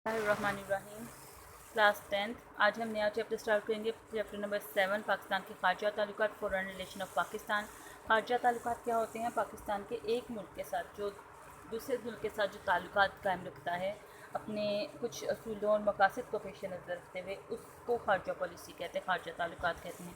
Bismillahirrahmanirrahim। Class 10th। आज हम नया चैप्टर स्टार्ट करेंगे, चैप्टर नंबर 7, पाकिस्तान के खारजा ताल्लुकात, फॉरेन रिलेशन ऑफ पाकिस्तान। खारजा ताल्लुकात क्या होते हैं? पाकिस्तान के एक मुल्क के साथ जो दूसरे मुल्क के साथ जो ताल्लुकात कायम रखता है अपने कुछ असूलों और मकासद को पेश नज़र रखते हुए, उसको खारजा पॉलिसी कहते हैं, खारजा ताल्लुकात कहते हैं।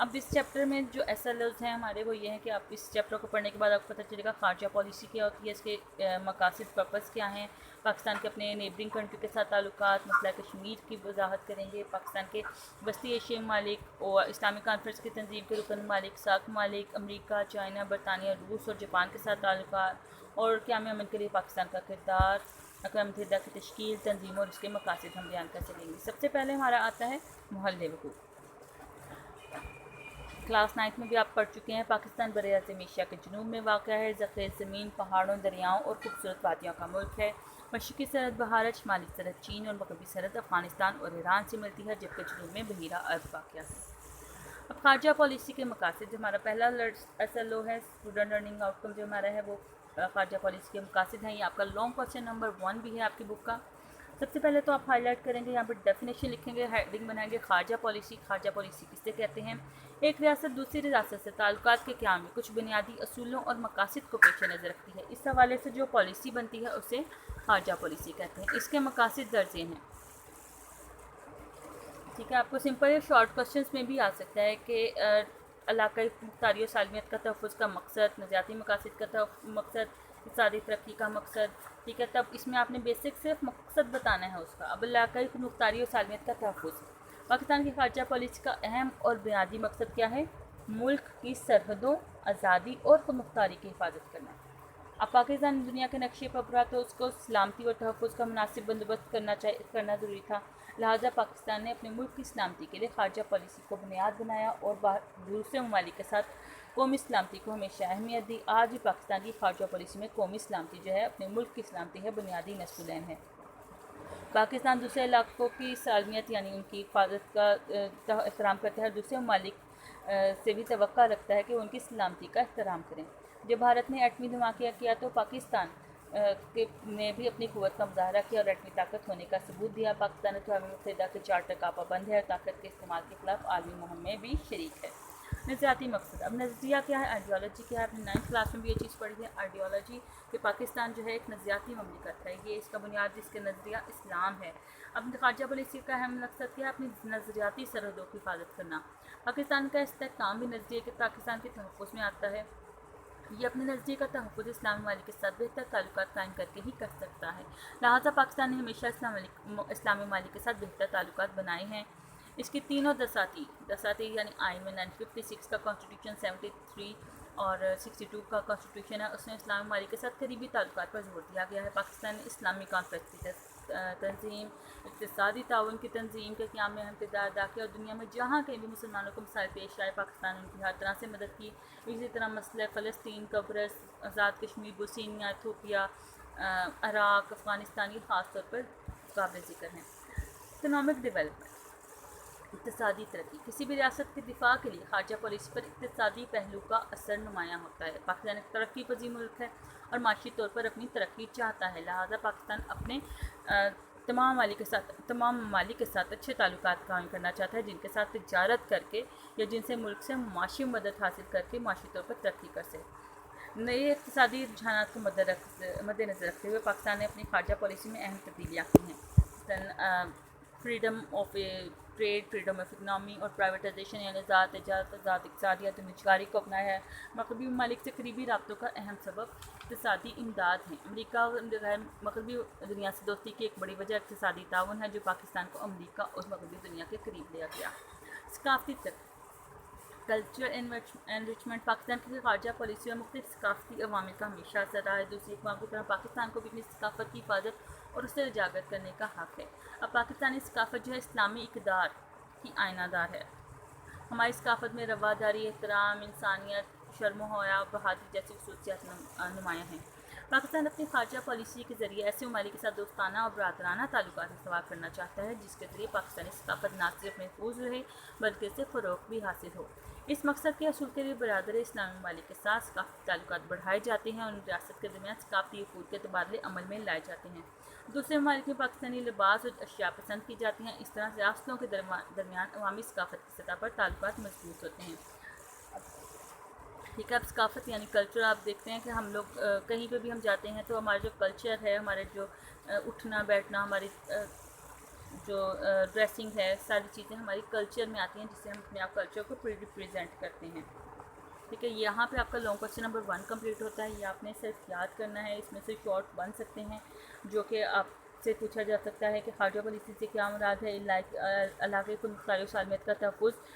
अब इस चैप्टर में जो ऐसा लफ्ज़ हैं हमारे, वो ये है कि आप इस चैप्टर को पढ़ने के बाद आपको पता चलेगा खारजा पॉलिसी क्या होती है, इसके मकासद पर्पस क्या हैं, पाकिस्तान के अपने नेबरिंग कंट्री के साथ ताल्लुकात, मसला कश्मीर की वजाहत करेंगे, पाकिस्तान के वस्ती एशियाई ममालिक और इस्लामिक कॉन्फ्रेंस की तंजीम के रुकन ममालिक, सार्क ममालिक, अमरीका, चाइना, बरतानिया, रूस और जापान के साथ ताल्लुकात, और क़याम अमन के लिए पाकिस्तान का किरदार, अक़वाम मुत्तहिदा की तश्कील, तंजीम और उसके मकासद हम बयान कर सकेंगे। सबसे पहले हमारा आता है महल वक़ूफ़। क्लास 9 में भी आप पढ़ चुके हैं। पाकिस्तान बरअज़म एशिया के जनूब में वाक़ है, ज़ख़ीर ज़मीन, पहाड़ों, दरियाओं और खूबसूरत वादियों का मुल्क है। मशरक़ी सरहद भारत, शुमाली सरहद चीन और मगरबी सरहद अफ़गानिस्तान और ईरान से मिलती है, जबकि जनूब में बहीरा अरब वाक़ है। अब खारजा पॉलिसी के मकासद, जो हमारा पहला SLO है, स्टूडेंट लर्निंग आउटकम जो हमारा है वो खारजा पॉलिसी के मकासद हैं। ये आपका लॉन्ग क्वेश्चन नंबर 1 भी है आपकी बुक का। सबसे पहले तो आप हाईलाइट करेंगे, यहाँ पर डेफिनेशन लिखेंगे, हेडिंग बनाएंगे, खारजा पॉलिसी किससे कहते हैं? एक रियासत दूसरी रियासत से ताल्लुकात के क़याम में कुछ बुनियादी असूलों और मकासद को पेश नज़र रखती है। इस हवाले से जो पॉलिसी बनती है उसे खारजा पॉलिसी कहते हैं। इसके मकासद दर्ज हैं, ठीक है। आपको सिंपल या शॉर्ट क्वेश्चंस में भी आ सकता है कि इलाकाई मुख्तारी और सालमियत का तहफ़्फ़ुज़ का मकसद, नज़ियाती मकासद का मकसद, इक़्तिसादी तरक्की का मकसद, ठीक है। तब इसमें आपने बेसिक सिर्फ मकसद बताना है उसका। अब इलाकाई मुख्तारी और सालमियत का तहफ़्फ़ुज़, पाकिस्तान की खारजा पॉलिसी का अहम और बुनियादी मकसद क्या है? मुल्क की सरहदों, आज़ादी और खुद मुख्तारी की हिफाजत करना। अब पाकिस्तान दुनिया के नक्शे पर उभरा तो उसको सलामती और तहफ़्फ़ुज़ का मुनासिब बंदोबस्त करना ज़रूरी था। लिहाजा पाकिस्तान ने अपने मुल्क की सलामती के लिए खारजा पॉलिसी को बुनियाद बनाया और दूसरे ममालिक के साथ कौमी सलामती को हमेशा अहमियत दी। आज भी पाकिस्तान की खारजा पॉलिसी में कौमी सलामती जो है, अपने मुल्क की सलामती है, बुनियादी नसूलैन है। पाकिस्तान दूसरे इलाकों की सालमियत यानी उनकी हिफाजत का एहतराम करता है और दूसरे ममालिक से भी तवक्का रखता है कि उनकी सलामती का एहतराम करें। जब भारत ने एटमी धमाका किया तो पाकिस्तान ने भी अपनी क़ुव्वत का मुज़ाहरा किया और एटमी ताकत होने का सबूत दिया। पाकिस्तान अक़वाम मुत्तहिदा के चार्टर का पाबंद है और ताकत के इस्तेमाल के ख़िलाफ़ आलमी मुहिम में भी शरीक है। नज़रियाती मकसद, अब नज़रिया क्या है, आइडियोलॉजी क्या है? अपनी 9th क्लास में भी ये चीज़ पढ़ी है, आइडियोलॉजी, कि पाकिस्तान जो है एक नज़रियाती ममलिकत है। ये इसका बुनियाद, इसका नज़रिया इस्लाम है। अब खारजा पॉलिसी का अहम मकसद क्या है? अपनी नज़रियाती सरहदों की हिफाजत करना। पाकिस्तान का इस्तेहकाम भी नज़रिए के पाकिस्तान के तहफ़्फ़ुज़ में आता है। ये अपने नज़रिए का तहफ़्फ़ुज़ इस्लामी ममालिक के साथ बेहतर ताल्लुकात कायम करके ही कर सकता है। लिहाजा पाकिस्तान ने हमेशा इस्लामी ममालिक के साथ बेहतर ताल्लुकात बनाए हैं। इसकी तीनों दसाती यानी आइन में 1956 का कॉन्स्टिट्यूशन, 73 और 62 का कॉन्स्टिट्यूशन है, उसमें इस्लामी ममालिक के साथ करीबी ताल्लुकात पर जोर दिया गया है। पाकिस्तान ने इस्लामी कॉन्फ्रेंस की तंजीम, इक़्तिसादी ताउन की तंजीम के क़याम में अहम किरदार अदा किया और दुनिया में जहाँ कहीं भी मुसलमानों को मसाइल पेश आए, पाकिस्तान उनकी हर तरह से मदद की। इसी तरह मसले फ़लस्तीन, कब्रस, Azad Kashmir, Bosnia, Ethiopia, Iraq, Afghanistan ये ख़ास तौर पर काबिल ज़िक्र हैं। इकनॉमिक डेवलपमेंट, इक़्तिसादी तरक्की, किसी भी रियासत के दिफा के लिए खारजा पॉलिसी पर इक़्तिसादी पहलू का असर नुमायाँ होता है। पाकिस्तान एक तरक्की पजीर मुल्क है और माशी तौर पर अपनी तरक्की चाहता है। लिहाजा पाकिस्तान अपने तमाम ममालिक के साथ अच्छे ताल्लुकात कायम करना चाहता है, जिनके साथ तिजारत करके या जिनसे मुल्क से माशी मदद हासिल करके माशी तौर पर तरक्की कर सके। नए इक़्तिसादी रुझानात को मद्देनज़र रखते हुए पाकिस्तान ने अपनी खारजा पॉलिसी में अहम तब्दीलियाँ की हैं। Freedom of trade, freedom of economy और प्राइवेटाइजेशन यानी आज़ाद तजारत, आज़ाद इक़्तिसादियत और निजकारी को अपनाया है। मग़रबी ममालिक से करीबी रब्तों का अहम सबब इक़्तिसादी इमदाद है। अमरीका और मग़रबी दुनिया से दोस्ती की एक बड़ी वजह इक़्तिसादी ताउन है, जो पाकिस्तान को अमरीका और मग़रबी दुनिया के करीब ले गया। सकाफ़ती तरक्की, कल्चर एनरिचमेंट, पाकिस्तान की खारजा पॉलिसी में मुख्तलिफ सकाफ़ती अवामिल का हमेशा असर रहा है। दूसरी अक़वाम की तरह पाकिस्तान को भी अपनी सकाफ़त की हिफाजत और उसे उजागर करने का हक़ है। अब पाकिस्तानी सकाफ़त जो है इस्लामी इक़दार की आयनादार है। हमारी सकाफ़त में रवादारी, एहतराम, इंसानियत, शर्म हया, बहादुरी जैसी खसूसियात नुमायाँ हैं। پاکستان اپنی خارجہ پالیسی کے ذریعے ایسے ممالک کے ساتھ دوستانہ اور برادرانہ تعلقات استوار کرنا چاہتا ہے جس کے ذریعے پاکستانی ثقافت نہ صرف محفوظ رہے بلکہ اسے فروغ بھی حاصل ہو۔ اس مقصد کے حصول کے لیے برادر اسلامی ممالک کے ساتھ ثقافتی تعلقات بڑھائے جاتے ہیں اور ان ریاست کے درمیان ثقافتی وفود کے تبادلے عمل میں لائے جاتے ہیں۔ دوسرے ممالک میں پاکستانی لباس اور اشیاء پسند کی جاتی ہیں، اس طرح ریاستوں کے درمیان عوامی ثقافت کی سطح پر تعلقات مضبوط ہوتے ہیں۔ ٹھیک ہے، اب ثقافت یعنی کلچر آپ دیکھتے ہیں کہ ہم لوگ کہیں پہ بھی ہم جاتے ہیں تو ہمارا جو کلچر ہے، ہمارے جو اٹھنا بیٹھنا، ہماری جو ڈریسنگ ہے، ساری چیزیں ہماری کلچر میں آتی ہیں جس سے ہم اپنے آپ کلچر کو ریپریزینٹ کرتے ہیں۔ ٹھیک ہے، یہاں پہ آپ کا لانگ کوسچن نمبر 1 کمپلیٹ ہوتا ہے، یہ آپ نے صرف یاد کرنا ہے، اس میں سے شارٹ بن سکتے ہیں جو کہ آپ سے پوچھا جا سکتا ہے کہ خارجہ پالیسی سے کیا مراد ہے، علاقے کو مختار و سالمیت کا تحفظ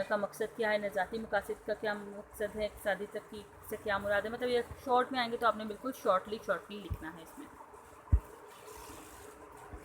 کا مقصد کیا ہے، نظاتی مقاصد کا کیا مقصد ہے، اقتصادی ترقی سے کیا مراد ہے، مطلب یہ شارٹ میں آئیں گے تو آپ نے بالکل شارٹلی لکھنا ہے اس میں۔